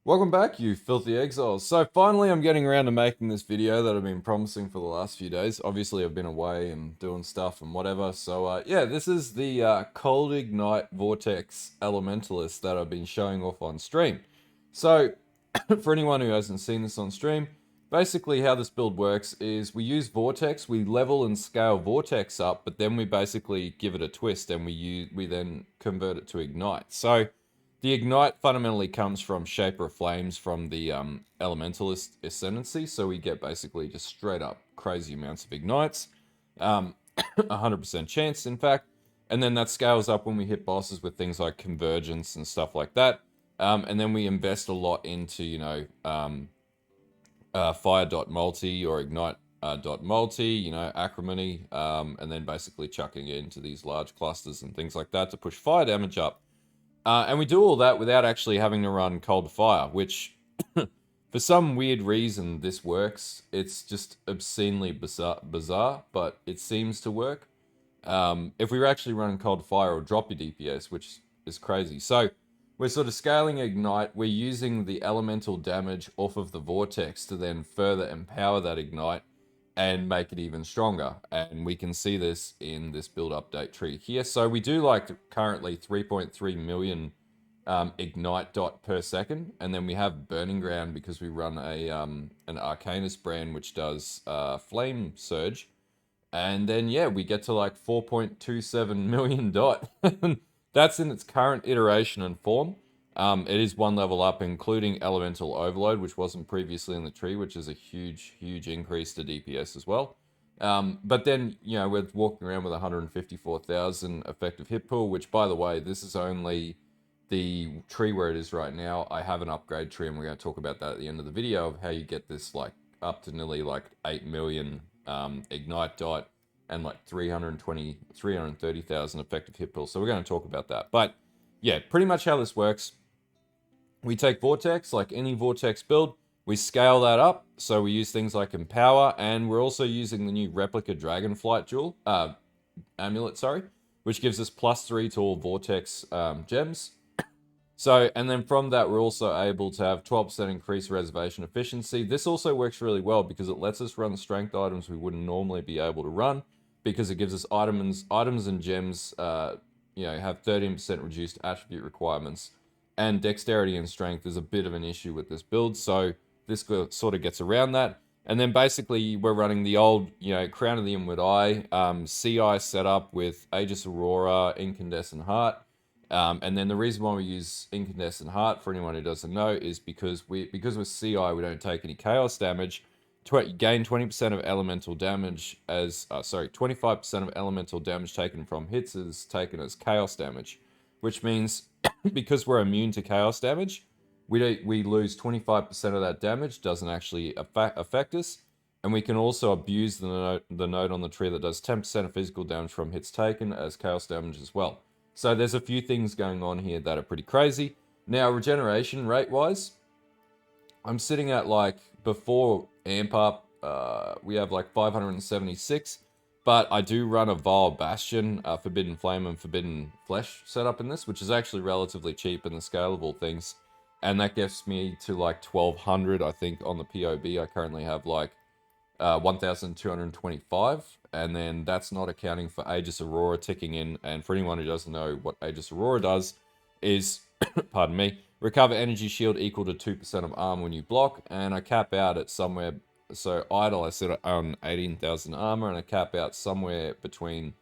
Welcome back, you filthy exiles. So finally I'm getting around to making this video that I've been promising for the last few days. Obviously I've been away and doing stuff and whatever. So yeah, this is the Cold Ignite Vortex Elementalist that I've been showing off on stream. So for anyone who hasn't seen this on stream, basically how this build works is we use Vortex, we level and scale Vortex up, but then we basically give it a twist and we then convert it to Ignite. So the Ignite fundamentally comes from Shaper of Flames from the Elementalist Ascendency, so we get basically just straight up crazy amounts of Ignites, 100% chance in fact, and then that scales up when we hit bosses with things like Convergence and stuff like that, and then we invest a lot into, Fire.multi or Ignite.multi, Acrimony, and then basically chucking it into these large clusters and things like that to push fire damage up. And we do all that without actually having to run Cold Fire, which, for some weird reason, this works. It's just obscenely bizarre, but it seems to work. If we were actually running Cold Fire, it'll drop your DPS, which is crazy. So we're sort of scaling Ignite. We're using the elemental damage off of the Vortex to then further empower that Ignite and make it even stronger. And we can see this in this build update tree here. So we do currently 3.3 million Ignite dot per second. And then we have Burning Ground because we run an Arcanist brand which does Flame Surge. And then, yeah, we get to like 4.27 million dot. That's in its current iteration and form. It is one level up, including Elemental Overload, which wasn't previously in the tree, which is a huge, huge increase to DPS as well. But then, we're walking around with 154,000 effective hit pool, which, by the way, this is only the tree where it is right now. I have an upgrade tree, and we're going to talk about that at the end of the video of how you get this up to nearly 8 million Ignite dot and 330,000 effective hit pool. So we're going to talk about that. But yeah, pretty much how this works. We take Vortex, like any Vortex build, we scale that up. So we use things like Empower, and we're also using the new Replica Dragonflight Amulet, which gives us +3 to all Vortex gems. So, and then from that, we're also able to have 12% increased reservation efficiency. This also works really well because it lets us run strength items we wouldn't normally be able to run, because it gives us items and gems, have 13% reduced attribute requirements. And dexterity and strength is a bit of an issue with this build, so this sort of gets around that. And then basically we're running the old, Crown of the Inward Eye, CI setup with Aegis Aurora, Incandescent Heart. And then the reason why we use Incandescent Heart, for anyone who doesn't know, is because with CI we don't take any chaos damage. Gain 20% of elemental damage 25% of elemental damage taken from hits is taken as chaos damage, which means because we're immune to chaos damage, we lose 25% of that damage, doesn't actually affect us, and we can also abuse the node on the tree that does 10% of physical damage from hits taken as chaos damage as well. So there's a few things going on here that are pretty crazy. Now, regeneration rate-wise, I'm sitting at before amp up, we have 576, but I do run a Vile Bastion, Forbidden Flame and Forbidden Flesh setup in this, which is actually relatively cheap in the scale of all things. And that gets me to 1200, I think, on the PoB. I currently have 1,225, and then that's not accounting for Aegis Aurora ticking in. And for anyone who doesn't know what Aegis Aurora does is, pardon me, recover energy shield equal to 2% of armor when you block, and I cap out at somewhere, so idle I sit on 18,000 armor, and I cap out somewhere between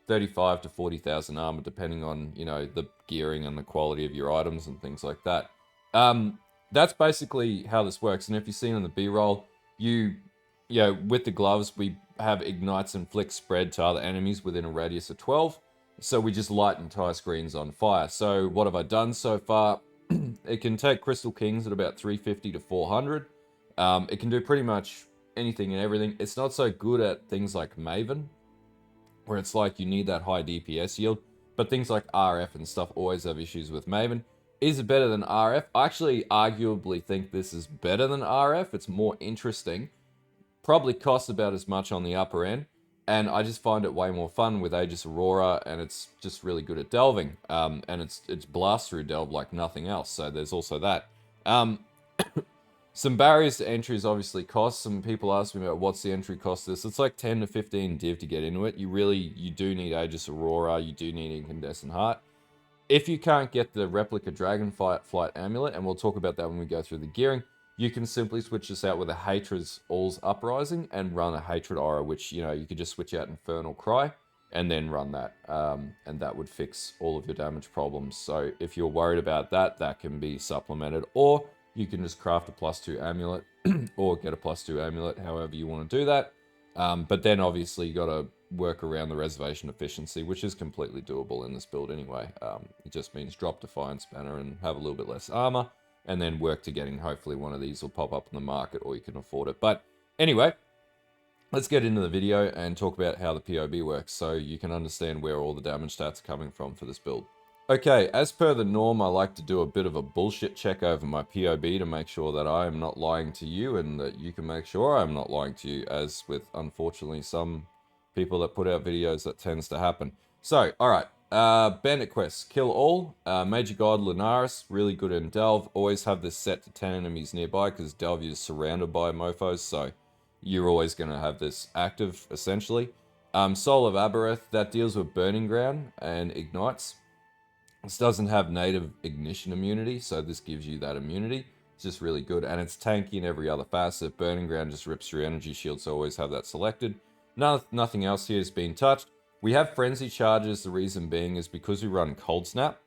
35 to 40,000 armor, depending on, the gearing and the quality of your items and things like that. That's basically how this works, and if you've seen in the B-roll, with the gloves, we have Ignites and Flicks spread to other enemies within a radius of 12, so we just light entire screens on fire. So what have I done so far? It can take Crystal Kings at about 350 to 400. It can do pretty much anything and everything. It's not so good at things like Maven, where it's you need that high DPS yield, but things like RF and stuff always have issues with Maven. Is it better than RF? I actually arguably think this is better than RF. It's more interesting. Probably costs about as much on the upper end, and I just find it way more fun with Aegis Aurora, and it's just really good at delving, and it's blast through delve like nothing else, so there's also that. Some barriers to entry is obviously cost. Some people ask me about what's the entry cost of this. It's like 10 to 15 div to get into it. You do need Aegis Aurora, you do need Incandescent Heart. If you can't get the Replica Dragonflight Amulet, and we'll talk about that when we go through the gearing, you can simply switch this out with a Hatred's All's Uprising and run a Hatred Aura, which, you know, you could just switch out Infernal Cry and then run that. And that would fix all of your damage problems. So if you're worried about that, that can be supplemented. Or you can just craft a +2 amulet or get a +2 amulet, however you want to do that. But then obviously you got to work around the reservation efficiency, which is completely doable in this build anyway. It just means drop Defiance Banner and have a little bit less armor, and then work to getting, hopefully one of these will pop up in the market or you can afford it. But anyway, let's get into the video and talk about how the PoB works so you can understand where all the damage stats are coming from for this build. Okay, as per the norm, I like to do a bit of a bullshit check over my PoB to make sure that I am not lying to you and that you can make sure I'm not lying to you, as with, unfortunately, some people that put out videos, that tends to happen. So, alright, Bandit quests. Kill all. Major God Lunaris, really good in Delve. Always have this set to 10 enemies nearby because Delve is surrounded by mofos, so you're always going to have this active, essentially. Soul of Abereth, that deals with Burning Ground and ignites. This doesn't have native ignition immunity, so this gives you that immunity. It's just really good, and it's tanky in every other facet. Burning Ground just rips your energy shield, so always have that selected. Nothing else here has been touched. We have Frenzy Charges, the reason being is because we run Cold Snap,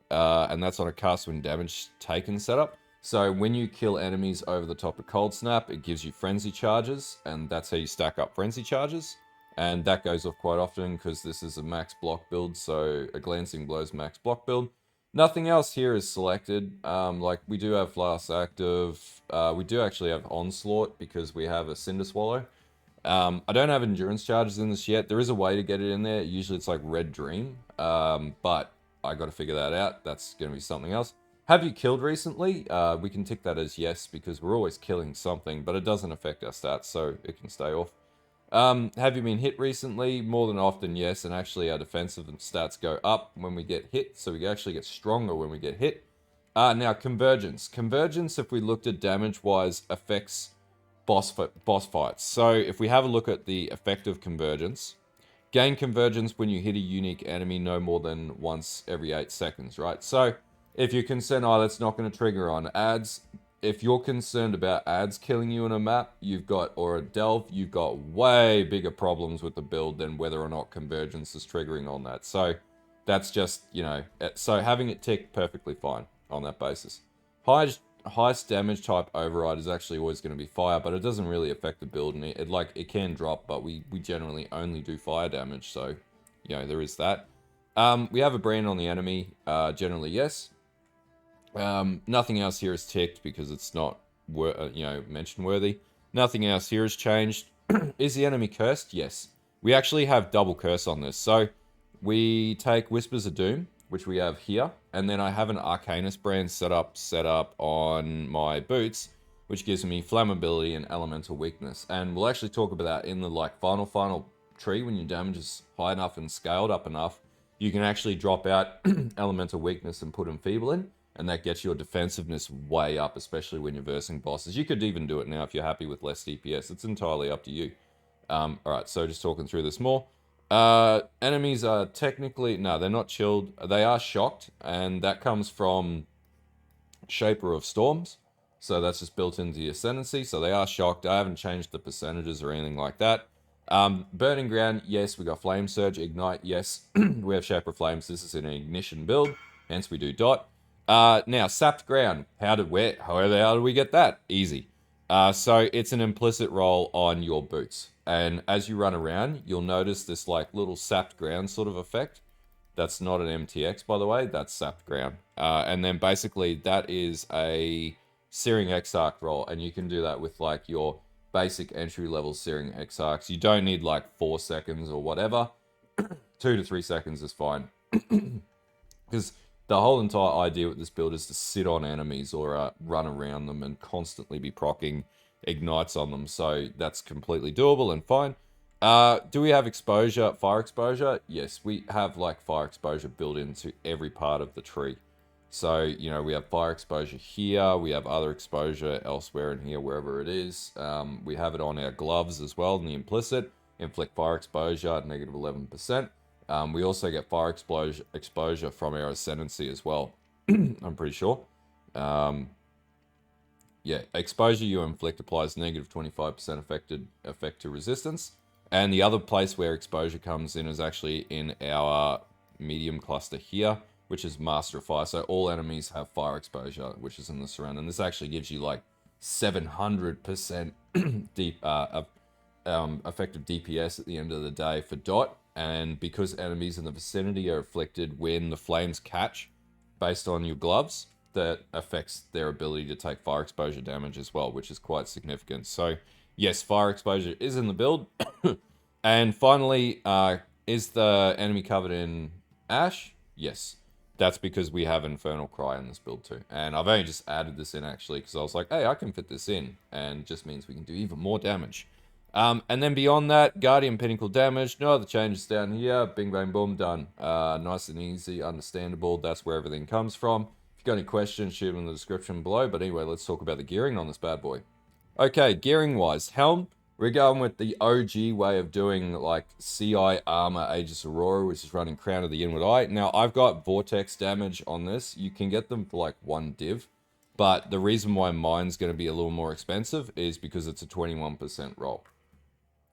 and that's on a cast when damage taken setup. So when you kill enemies over the top of Cold Snap, it gives you Frenzy Charges, and that's how you stack up Frenzy Charges. And that goes off quite often because this is a max block build, so a Glancing Blows max block build. Nothing else here is selected. Like, we do have Flask active. We do actually have Onslaught because we have a Cinder Swallow. I don't have Endurance Charges in this yet. There is a way to get it in there. Usually it's like Red Dream, but I got to figure that out. That's going to be something else. Have you killed recently? We can tick that as yes because we're always killing something, but it doesn't affect our stats, so it can stay off. Have you been hit recently? More than often, yes, and actually our defensive stats go up when we get hit, so we actually get stronger when we get hit. Now, Convergence. Convergence, if we looked at damage-wise, affects boss fights. So if we have a look at the effect of Convergence, gain Convergence when you hit a unique enemy no more than once every 8 seconds, right? So if you're concerned, oh, that's not going to trigger on ads, if you're concerned about ads killing you in a map, or a delve, you've got way bigger problems with the build than whether or not Convergence is triggering on that. So that's just, you know, so having it ticked perfectly fine on that basis. Highest damage type override is actually always going to be fire, but it doesn't really affect the build, and it can drop, but we generally only do fire damage, so, you know, there is that. We have a brand on the enemy, generally yes. Nothing else here is ticked because it's not, mention worthy. Nothing else here has changed. Is the enemy cursed? Yes. We actually have double curse on this. So we take Whispers of Doom, which we have here, and then I have an Arcanist brand set up on my boots, which gives me flammability and elemental weakness. And we'll actually talk about that in the final tree. When your damage is high enough and scaled up enough, you can actually drop out elemental weakness and put Enfeeble in. And that gets your defensiveness way up, especially when you're versing bosses. You could even do it now if you're happy with less DPS. It's entirely up to you. Alright, so just talking through this more. Enemies are technically... No, they're not chilled. They are shocked, and that comes from Shaper of Storms. So that's just built into the Ascendency. So they are shocked. I haven't changed the percentages or anything like that. Burning Ground, yes. We got Flame Surge. Ignite, yes. We have Shaper of Flames. This is an ignition build, hence we do dot. Now, Sapped Ground. How did we get that? Easy. So it's an implicit roll on your boots. And as you run around, you'll notice this like little Sapped Ground sort of effect. That's not an MTX, by the way. That's Sapped Ground. And then basically that is a Searing Exarch roll. And you can do that with like your basic entry-level Searing Exarchs. You don't need like 4 seconds or whatever. 2 to 3 seconds is fine. Because the whole entire idea with this build is to sit on enemies or run around them and constantly be proccing ignites on them. So that's completely doable and fine. Do we have fire exposure? Yes, we have like fire exposure built into every part of the tree. So, you know, we have fire exposure here. We have other exposure elsewhere in here, wherever it is. We have it on our gloves as well in the implicit. Inflict fire exposure at negative 11%. We also get fire exposure from our Ascendency as well. I'm pretty sure. Yeah, exposure you inflict applies negative 25% effect to resistance. And the other place where exposure comes in is actually in our medium cluster here, which is Master of Fire. So all enemies have fire exposure, which is in the surround. And this actually gives you like 700% deep effective DPS at the end of the day for dot. And because enemies in the vicinity are afflicted when the flames catch based on your gloves, that affects their ability to take fire exposure damage as well, which is quite significant. So yes, fire exposure is in the build. And finally, is the enemy covered in ash? Yes. That's because we have Infernal Cry in this build too. And I've only just added this in actually because I was like, hey, I can fit this in. And it just means we can do even more damage. And then beyond that, Guardian Pinnacle damage. No other changes down here. Bing, bang, boom, done. Nice and easy, understandable. That's where everything comes from. If you've got any questions, shoot them in the description below. But anyway, let's talk about the gearing on this bad boy. Okay, gearing-wise, helm. We're going with the OG way of doing like CI armor Aegis Aurora, which is running Crown of the Inward Eye. Now, I've got Vortex damage on this. You can get them for like 1 div. But the reason why mine's going to be a little more expensive is because it's a 21% roll.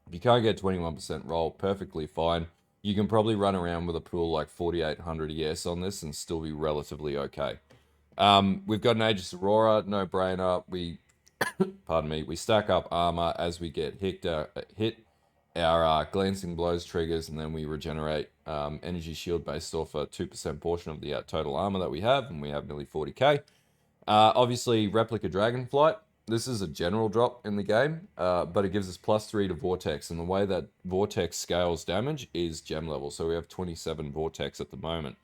If you can't get 21% roll, perfectly fine. You can probably run around with a pool like 4800 ES on this and still be relatively okay. We've got an Aegis Aurora, no brainer. Pardon me, we stack up armor as we get hit our glancing blows triggers, and then we regenerate energy shield based off a 2% portion of the total armor that we have, and we have nearly 40k. Obviously, Replica Dragonflight. This is a general drop in the game, but it gives us +3 to Vortex, and the way that Vortex scales damage is gem level, so we have 27 Vortex at the moment.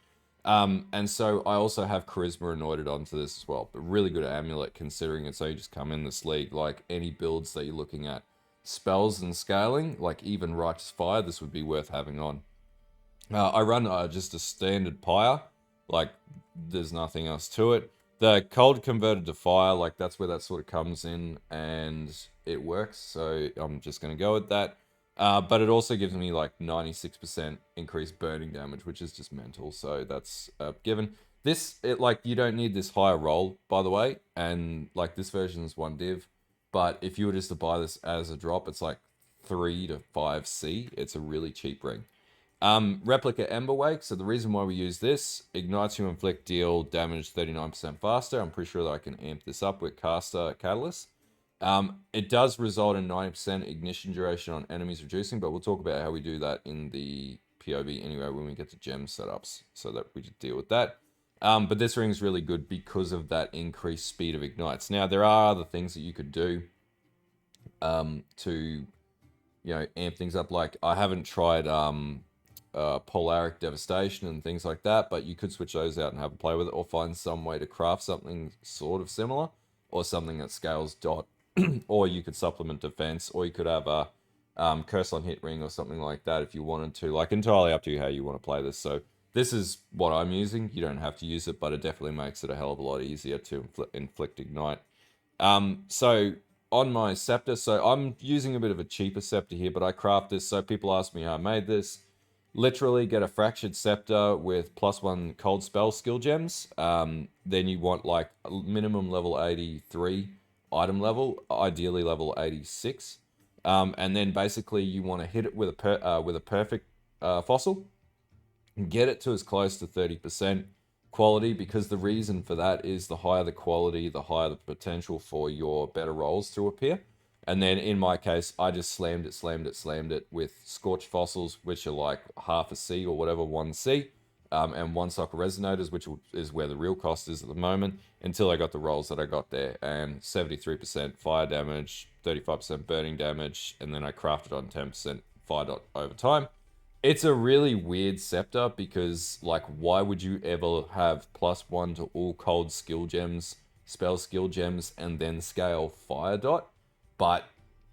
And so I also have Charisma anointed onto this as well, but really good amulet considering it's only just come in this league. Like any builds that you're looking at, spells and scaling, like even Righteous Fire, this would be worth having on. I run just a standard Pyre, like there's nothing else to it. The cold converted to fire, like that's where that sort of comes in and it works. So I'm just going to go with that. But it also gives me like 96% increased burning damage, which is just mental. So that's given. Like you don't need this higher roll, by the way. And like this version is 1 div. But if you were just to buy this as a drop, it's like 3 to 5C. It's a really cheap ring. Replica Emberwake. So the reason why we use this, ignites you inflict deal damage 39% faster. I'm pretty sure that I can amp this up with Caster Catalyst. It does result in 90% ignition duration on enemies reducing, but we'll talk about how we do that in the PoB anyway when we get to gem setups, so that we just deal with that. But this ring is really good because of that increased speed of ignites. Now, there are other things that you could do to, amp things up. Like, I haven't tried Polaric Devastation and things like that, but you could switch those out and have a play with it, or find some way to craft something sort of similar, or something that scales dot, or you could supplement defense, or you could have a curse on hit ring or something like that if you wanted to. Like, entirely up to you how you want to play this. So this is what I'm using. You don't have to use it, but it definitely makes it a hell of a lot easier to inflict ignite. So on my scepter, so I'm using a bit of a cheaper scepter here, but I craft this. So people ask me how I made this. Literally get a fractured scepter with +1 cold spell skill gems. Then you want like a minimum level 83 item level, ideally level 86. And then basically you want to hit it with a perfect fossil. Get it to as close to 30% quality, because the reason for that is the higher the quality, the higher the potential for your better rolls to appear. And then in my case, I just slammed it with Scorched Fossils, which are like half a C or whatever, 1C, and 1 Socket Resonators, which is where the real cost is at the moment, until I got the rolls that I got there. And 73% fire damage, 35% burning damage, and then I crafted on 10% fire dot over time. It's a really weird scepter because, like, why would you ever have +1 to all cold skill gems, spell skill gems, and then scale fire dot? But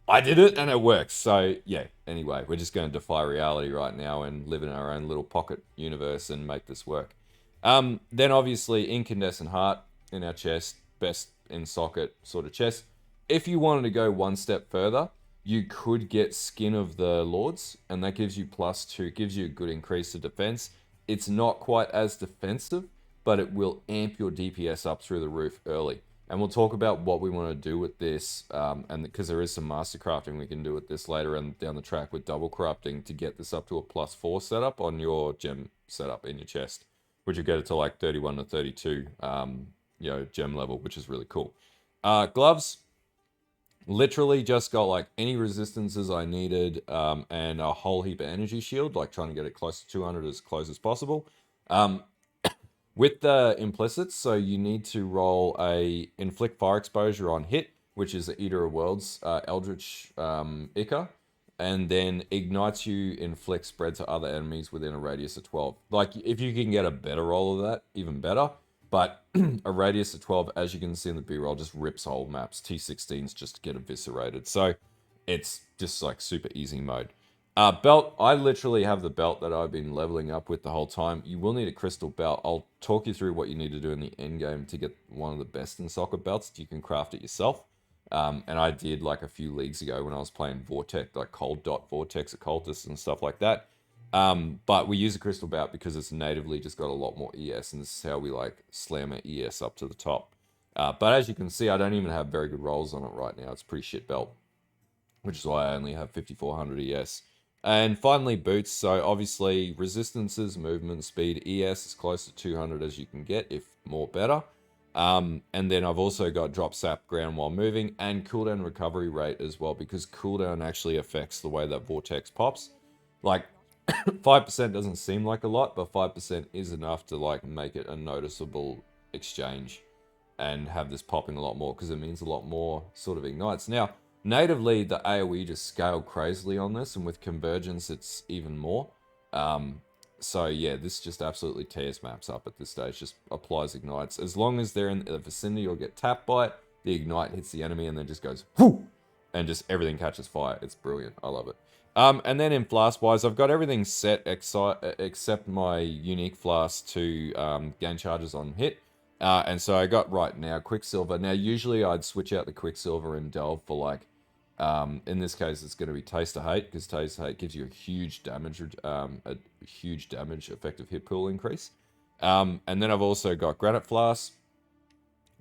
I did it and it works. So yeah, anyway, we're just going to defy reality right now and live in our own little pocket universe and make this work. Then obviously Incandescent Heart in our chest, best in socket sort of chest. If you wanted to go one step further, you could get Skin of the Lords, and that gives you +2, gives you a good increase to defense. It's not quite as defensive, but it will amp your DPS up through the roof early. And we'll talk about what we want to do with this, and because there is some master crafting we can do with this later and down the track with double corrupting to get this up to a +4 setup on your gem setup in your chest, which will get it to like 31 to 32, gem level, which is really cool. Gloves, literally just got like any resistances I needed, and a whole heap of energy shield, like trying to get it close to 200 as close as possible. With the implicits, so you need to roll a inflict fire exposure on hit, which is the Eater of Worlds, Eldritch Ica, and then ignites you, inflict spread to other enemies within a radius of 12. Like, if you can get a better roll of that, even better. But a radius of 12, as you can see in the B-roll, just rips whole maps. T16s just get eviscerated. So it's just like super easy mode. Belt, I literally have the belt that I've been leveling up with the whole time. You will need a crystal belt. I'll talk you through what you need to do in the end game to get one of the best in socket belts. You can craft it yourself. And I did like a few leagues ago when I was playing Vortex, like Cold Dot Vortex Occultist and stuff like that. But we use a crystal belt because it's natively just got a lot more ES, and this is how we like slam our ES up to the top. But as you can see, I don't even have very good rolls on it right now. It's a pretty shit belt, which is why I only have 5400 ES. And finally, boots. So obviously, resistances, movement, speed, ES as close to 200 as you can get, if more better. And then I've also got drop sap ground while moving and cooldown recovery rate as well, because cooldown actually affects the way that Vortex pops. Like 5% doesn't seem like a lot, but 5% is enough to like make it a noticeable exchange and have this popping a lot more, because it means a lot more sort of ignites. Now, natively, the AoE just scaled crazily on this, and with convergence, it's even more. So yeah, this just absolutely tears maps up at this stage. Just applies ignites. As long as they're in the vicinity, you'll get tapped by it. The ignite hits the enemy and then just goes whoo, and just everything catches fire. It's brilliant. I love it. And then in flask wise, I've got everything set except my unique flask to gain charges on hit. And so I got right now Quicksilver. Now usually I'd switch out the Quicksilver and delve for like, in this case it's going to be Taste of Hate, because Taste of Hate gives you a huge damage effective hit pool increase. And then I've also got Granite Flask.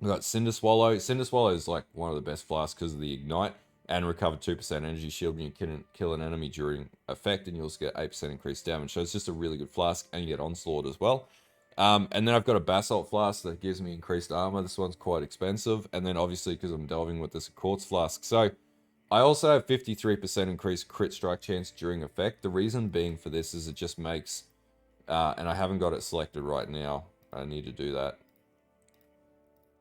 I've got Cinder Swallow. Cinder Swallow is like one of the best flasks because of the ignite, and recover 2% energy shield when you can kill an enemy during effect, and you'll also get 8% increased damage. So it's just a really good flask, and you get Onslaught as well. And then I've got a Basalt Flask that gives me increased armor. This one's quite expensive. And then obviously, because I'm delving with this, a Quartz Flask. So I also have 53% increased crit strike chance during effect. The reason being for this is it just makes, and I haven't got it selected right now. I need to do that.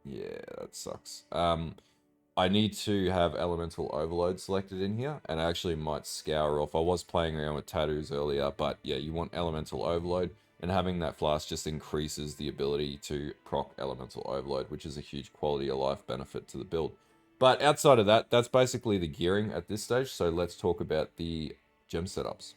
Yeah, that sucks. I need to have Elemental Overload selected in here, and I actually might scour off. I was playing around with tattoos earlier, but yeah, you want Elemental Overload, and having that flask just increases the ability to proc Elemental Overload, which is a huge quality of life benefit to the build. But outside of that, that's basically the gearing at this stage, so let's talk about the gem setups.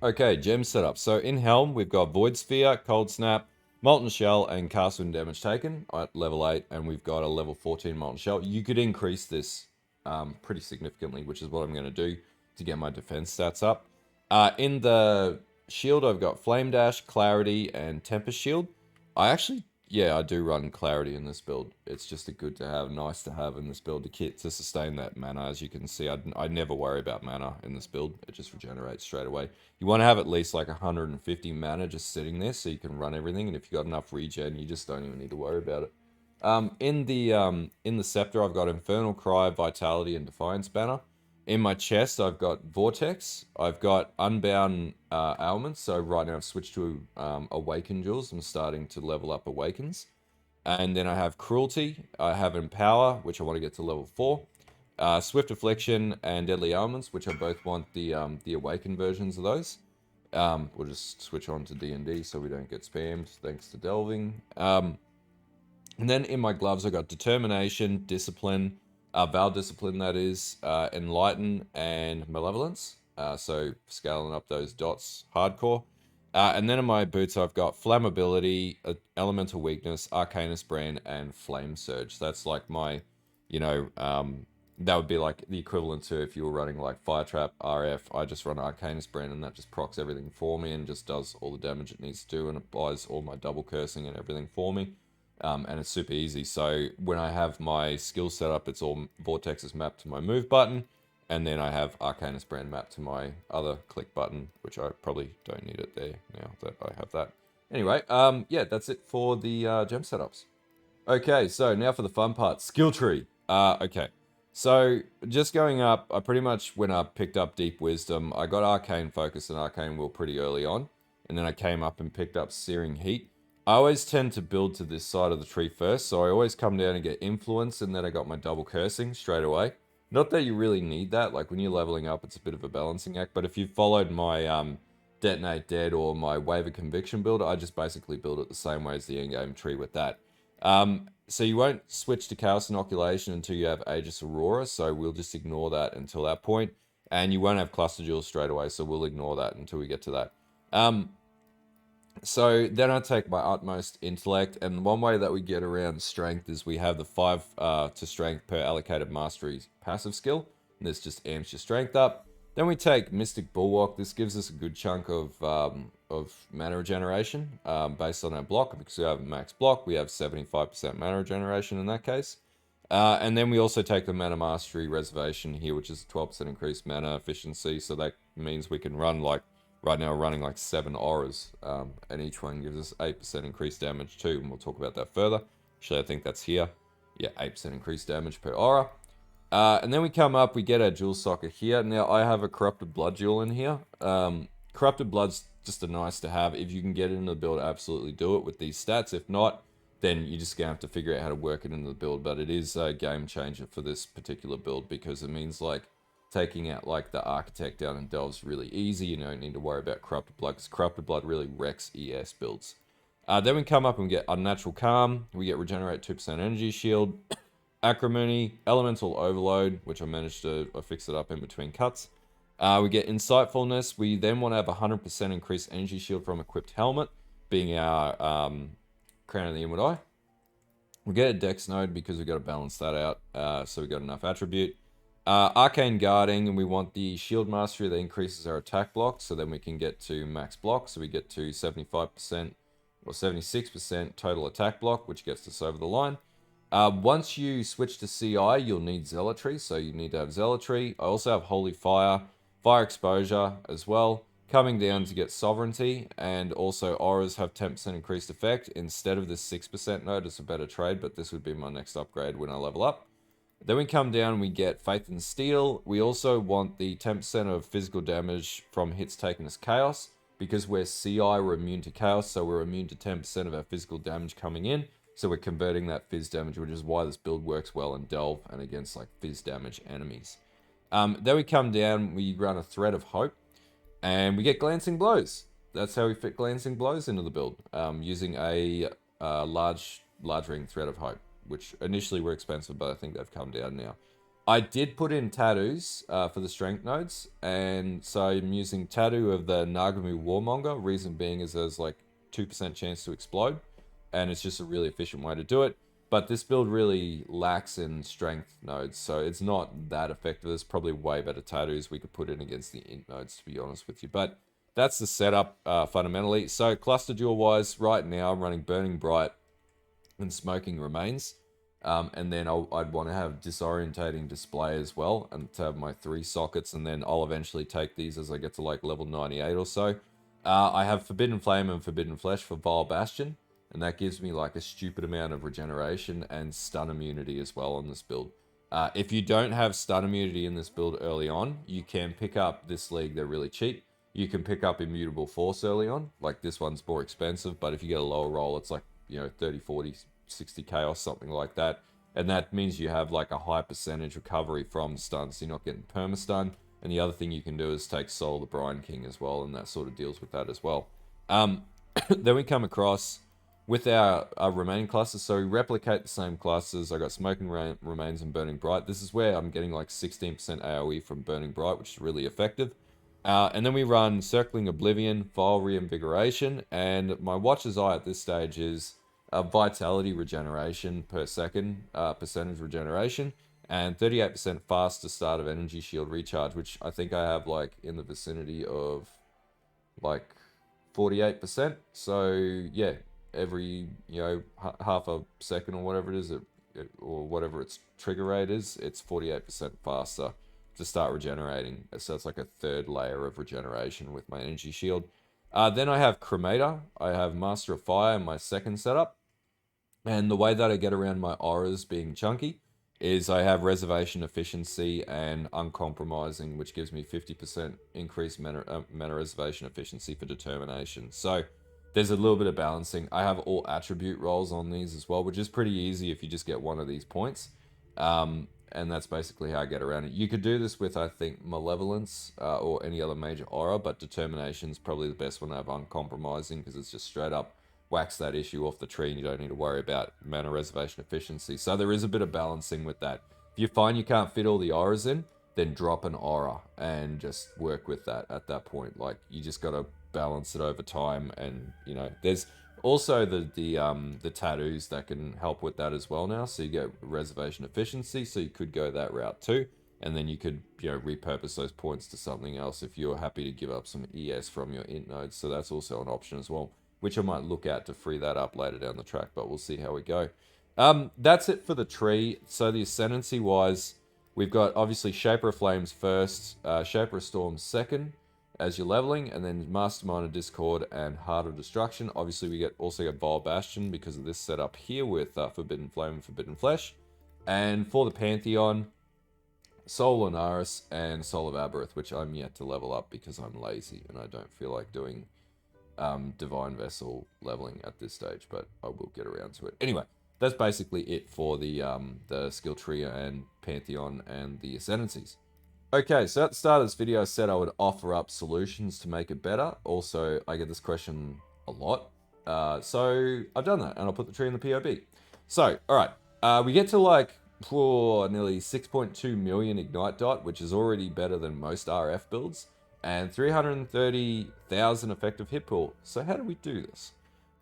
Okay, gem setups. So in Helm, we've got Void Sphere, Cold Snap, Molten Shell, and Cast Wind Damage Taken at level 8, and we've got a level 14 Molten Shell. You could increase this pretty significantly, which is what I'm going to do to get my defense stats up. In the shield, I've got Flame Dash, Clarity, and Tempest Shield. I do run Clarity in this build. It's just a good to have, nice to have in this build to sustain that mana. As you can see, I never worry about mana in this build. It just regenerates straight away. You want to have at least like 150 mana just sitting there so you can run everything, and if you got enough regen, you just don't even need to worry about it. In the Scepter, I've got Infernal Cry, Vitality, and Defiance banner. In my chest, I've got Vortex. I've got Unbound Ailments. So right now I've switched to Awaken Jewels. I'm starting to level up Awakens. And then I have Cruelty. I have Empower, which I want to get to level 4. Swift Affliction and Deadly Ailments, which I both want the Awaken versions of those. We'll just switch on to D&D so we don't get spammed, thanks to delving. And then in my gloves, I got Determination, Discipline, Val Discipline, that is, Enlighten, and Malevolence. So scaling up those dots hardcore. And then in my boots, I've got Flammability, Elemental Weakness, Arcanist Brand, and Flame Surge. That's like my, you know, that would be like the equivalent to if you were running like Fire Trap, RF. I just run Arcanist Brand, and that just procs everything for me and just does all the damage it needs to do, and it buys all my double cursing and everything for me. And it's super easy. So when I have my skill set up, it's all Vortexes mapped to my move button. And then I have Arcanist Brand mapped to my other click button, which I probably don't need it there now that I have that. Anyway, yeah, that's it for the gem setups. Okay, so now for the fun part, skill tree. Okay, so just going up, I pretty much when I picked up Deep Wisdom, I got Arcane Focus and Arcane Will pretty early on, and then I came up and picked up Searing Heat. I always tend to build to this side of the tree first, so I always come down and get Influence, and then I got my double cursing straight away. Not that you really need that, like when you're leveling up, it's a bit of a balancing act, but if you followed my Detonate Dead or my Wave of Conviction build, I just basically build it the same way as the endgame tree with that. So you won't switch to Chaos Inoculation until you have Aegis Aurora, so we'll just ignore that until that point. And you won't have Cluster Jewels straight away, so we'll ignore that until we get to that. So then I take my Utmost Intellect, and one way that we get around Strength is we have the 5 to Strength per allocated Mastery passive skill, and this just amps your Strength up. Then we take Mystic Bulwark. This gives us a good chunk of mana regeneration based on our block. Because we have a max block, we have 75% mana regeneration in that case. And then we also take the Mana Mastery Reservation here, which is a 12% increased mana efficiency. So that means we can run like, right now we're running like 7 auras. And each one gives us 8% increased damage too. And we'll talk about that further. Actually, I think that's here. Yeah, 8% increased damage per aura. And then we come up, we get our jewel socket here. Now, I have a Corrupted Blood jewel in here. Corrupted Blood's just a nice to have. If you can get it into the build, absolutely do it with these stats. If not, then you're just going to have to figure out how to work it into the build. But it is a game changer for this particular build because it means like taking out like the Architect down in Delve's really easy. You don't need to worry about Corrupted Blood because Corrupted Blood really wrecks ES builds. Then we come up and we get Unnatural Calm. We get Regenerate 2% Energy Shield. Acrimony, Elemental Overload, which I managed to fix it up in between cuts. We get Insightfulness. We then want to have 100% increased energy shield from equipped helmet, being our Crown of the Inward Eye. We get a Dex node because we've got to balance that out, so we've got enough attribute. Arcane Guarding, and we want the Shield Mastery that increases our attack block, so then we can get to max block, so we get to 75% or 76% total attack block, which gets us over the line. Once you switch to CI, you'll need Zealotry, so you need to have Zealotry. I also have Holy Fire, Fire Exposure as well, coming down to get Sovereignty, and also Auras have 10% increased effect. Instead of the 6% node, it's a better trade, but this would be my next upgrade when I level up. Then we come down, we get Faith and Steel. We also want the 10% of physical damage from hits taken as Chaos, because we're CI, we're immune to Chaos, so we're immune to 10% of our physical damage coming in. So we're converting that Fizz damage, which is why this build works well in Delve and against like Fizz damage enemies. Then we come down, we run a Thread of Hope, and we get Glancing Blows. That's how we fit Glancing Blows into the build, using a large ring Thread of Hope, which initially were expensive, but I think they've come down now. I did put in tattoos for the strength nodes, and so I'm using Tattoo of the Nagamu Warmonger. Reason being is there's like 2% chance to explode, and it's just a really efficient way to do it. But this build really lacks in strength nodes, so it's not that effective. There's probably way better tattoos we could put in against the int nodes, to be honest with you. But that's the setup fundamentally. So cluster jewel wise, right now I'm running Burning Bright and Smoking Remains. And then I'd want to have Disorientating Display as well, and to have my 3 sockets, and then I'll eventually take these as I get to like level 98 or so. I have Forbidden Flame and Forbidden Flesh for Vile Bastion, and that gives me like a stupid amount of regeneration and stun immunity as well on this build. If you don't have stun immunity in this build early on, you can pick up this league, they're really cheap. You can pick up Immutable Force early on, like this one's more expensive, but if you get a lower roll, it's like, you know, 30, 40, 60 chaos, something like that. And that means you have like a high percentage recovery from stuns, so you're not getting perma-stun. And the other thing you can do is take Soul the Brine King as well, and that sort of deals with that as well. Then we come across with our remaining classes, so we replicate the same classes. I got Smoking Remains and Burning Bright. This is where I'm getting like 16% AoE from Burning Bright, which is really effective. And then we run Circling Oblivion, Vile Reinvigoration, and my Watcher's Eye at this stage is Vitality Regeneration per second, percentage regeneration, and 38% faster start of Energy Shield recharge, which I think I have like in the vicinity of like 48%. So yeah, every half a second or whatever it is, or whatever its trigger rate is, it's 48% faster to start regenerating. So it's like a third layer of regeneration with my energy shield. Then I have Cremator. I have Master of Fire in my second setup. And the way that I get around my auras being chunky is I have Reservation Efficiency and Uncompromising, which gives me 50% increased mana reservation efficiency for Determination. So there's a little bit of balancing. I have all attribute rolls on these as well, which is pretty easy if you just get one of these points. And that's basically how I get around it. You could do this with, I think, Malevolence or any other major aura, but Determination's probably the best one to have Uncompromising because it's just straight up wax that issue off the tree and you don't need to worry about mana reservation efficiency. So there is a bit of balancing with that. If you find you can't fit all the auras in, then drop an aura and just work with that at that point. Like, you just got to balance it over time. And, there's also the tattoos that can help with that as well now. So you get reservation efficiency, so you could go that route too. And then you could, repurpose those points to something else if you're happy to give up some ES from your int nodes. So that's also an option as well, which I might look at to free that up later down the track, but we'll see how we go. That's it for the tree. So the Ascendency wise, we've got obviously Shaper of Flames first, Shaper of Storm second as you're leveling, and then Mastermind of Discord and Heart of Destruction. Obviously we also get Vile Bastion because of this setup here with Forbidden Flame and Forbidden Flesh. And for the Pantheon, Soul Lunaris and Soul of Aberith, which I'm yet to level up because I'm lazy and I don't feel like doing Divine Vessel leveling at this stage, but I will get around to it. Anyway, that's basically it for the skill tree and Pantheon and the Ascendancies. Okay, so at the start of this video, I said I would offer up solutions to make it better. Also, I get this question a lot. So I've done that, and I'll put the tree in the PoB. So, all right, we get to like nearly 6.2 million Ignite Dot, which is already better than most RF builds, and 330,000 effective hit pool. So how do we do this?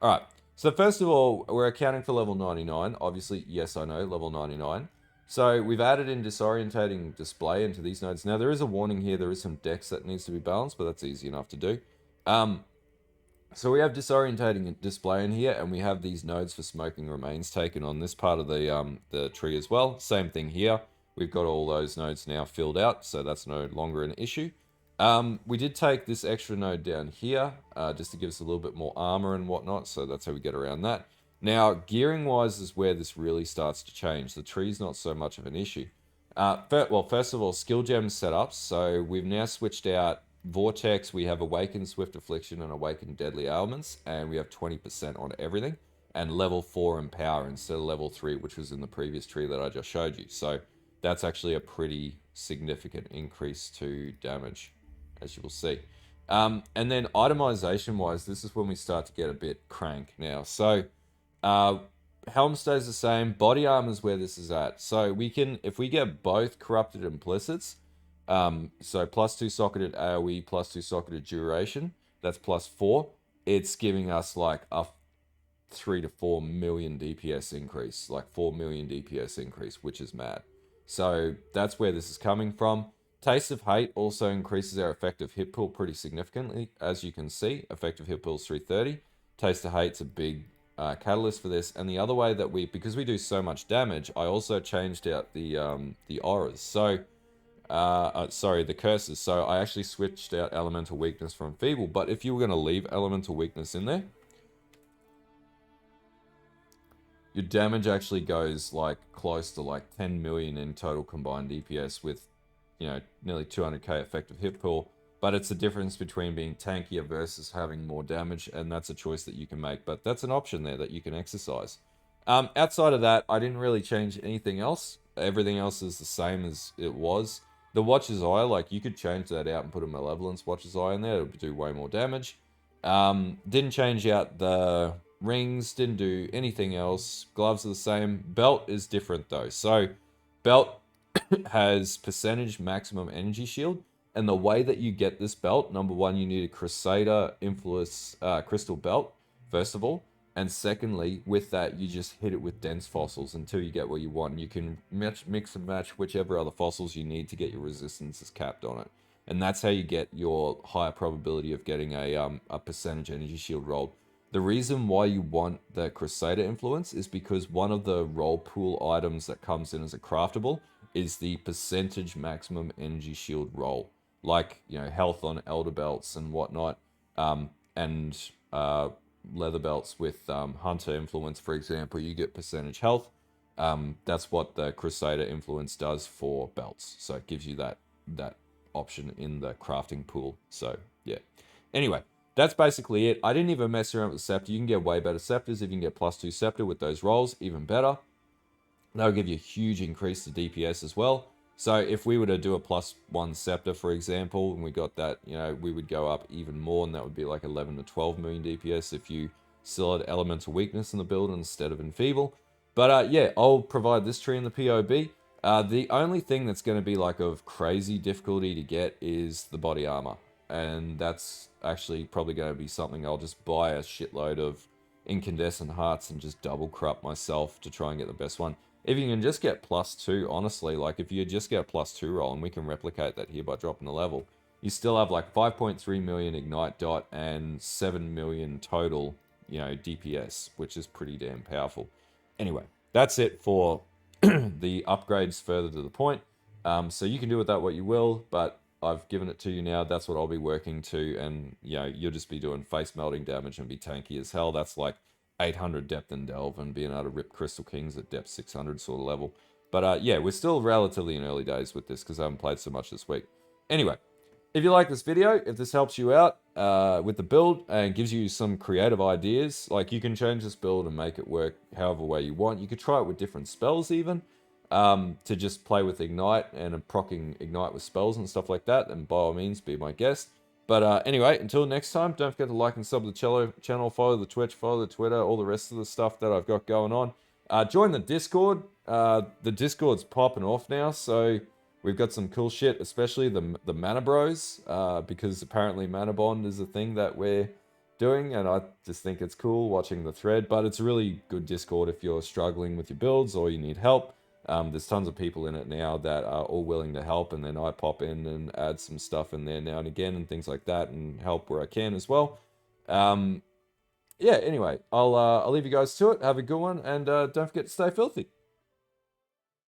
All right, so first of all, we're accounting for level 99. Obviously, yes, I know, level 99. So we've added in disorientating display into these nodes. Now there is a warning here, there is some dex that needs to be balanced, but that's easy enough to do. So we have disorientating display in here, and we have these nodes for smoking remains taken on this part of the tree as well. Same thing here. We've got all those nodes now filled out, so that's no longer an issue. We did take this extra node down here, just to give us a little bit more armor and whatnot, so that's how we get around that. Now, gearing-wise is where this really starts to change. The tree's not so much of an issue. First of all, skill gems setups. So we've now switched out Vortex. We have Awakened Swift Affliction and Awakened Deadly Ailments, and we have 20% on everything. And level 4 in power instead of level 3, which was in the previous tree that I just showed you. So that's actually a pretty significant increase to damage, as you will see. And then itemization-wise, this is when we start to get a bit crank now. So Helm stays the same. Body armor is where this is at. So we can, if we get both Corrupted Implicits, so +2 socketed AoE, +2 socketed duration, that's +4. It's giving us like a 3 to 4 million DPS increase, like 4 million DPS increase, which is mad. So that's where this is coming from. Taste of Hate also increases our effective hit pool pretty significantly, as you can see. Effective hit pool is 330. Taste of Hate's a big catalyst for this. And the other way that because we do so much damage, I also changed out the auras. So, the curses. So I actually switched out Elemental Weakness from Feeble. But if you were going to leave Elemental Weakness in there, your damage actually goes like close to like 10 million in total combined DPS with, nearly 200k effective hit pool. But it's the difference between being tankier versus having more damage, and that's a choice that you can make. But that's an option there that you can exercise. Outside of that, I didn't really change anything else. Everything else is the same as it was. The Watcher's Eye, like, you could change that out and put a Malevolence Watcher's Eye in there. It would do way more damage. Didn't change out the rings, didn't do anything else. Gloves are the same. Belt is different, though. So, Belt has percentage maximum energy shield, And the way that you get this belt, number one, you need a Crusader Influence crystal belt, first of all. And secondly, with that, you just hit it with dense fossils until you get what you want. You can mix and match whichever other fossils you need to get your resistances capped on it. And that's how you get your higher probability of getting a percentage energy shield rolled. The reason why you want the Crusader influence is because one of the roll pool items that comes in as a craftable is the percentage maximum energy shield roll. Like, you know, health on elder belts and whatnot, and leather belts with hunter influence, for example, you get percentage health. That's what the Crusader influence does for belts. So it gives you that option in the crafting pool. So yeah. Anyway, that's basically it. I didn't even mess around with the scepter. You can get way better scepters. If you can get +2 scepter with those rolls, even better. That'll give you a huge increase to DPS as well. So if we were to do a +1 scepter, for example, and we got that, you know, we would go up even more, and that would be like 11 to 12 million DPS if you still had elemental weakness in the build instead of enfeeble. But yeah, I'll provide this tree in the PoB. The only thing that's going to be like of crazy difficulty to get is the body armor. And that's actually probably going to be something I'll just buy a shitload of incandescent hearts and just double corrupt myself to try and get the best one. If you can just get +2, honestly, like if you just get a +2 roll, and we can replicate that here by dropping the level, you still have like 5.3 million ignite dot and 7 million total, you know, DPS, which is pretty damn powerful. Anyway, that's it for the upgrades further to the point. So you can do with that what you will, but I've given it to you now. That's what I'll be working to, and you know, you'll just be doing face melting damage and be tanky as hell. That's like 800 depth and delve and being able to rip Crystal Kings at depth 600 sort of level. But yeah, we're still relatively in early days with this because I haven't played so much this week. Anyway, if you like this video, if this helps you out with the build and gives you some creative ideas, like you can change this build and make it work however way you want. You could try it with different spells even, to just play with Ignite and procking Ignite with spells and stuff like that, then by all means, be my guest. But anyway, until next time, don't forget to like and sub the channel, follow the Twitch, follow the Twitter, all the rest of the stuff that I've got going on. Join the Discord. The Discord's popping off now, so we've got some cool shit, especially the Mana Bros, because apparently Mana Bond is a thing that we're doing, and I just think it's cool watching the thread. But it's a really good Discord if you're struggling with your builds or you need help. There's tons of people in it now that are all willing to help, and then I pop in and add some stuff in there now and again and things like that, and help where I can as well. Yeah, anyway, I'll leave you guys to it. Have a good one, and don't forget to stay filthy.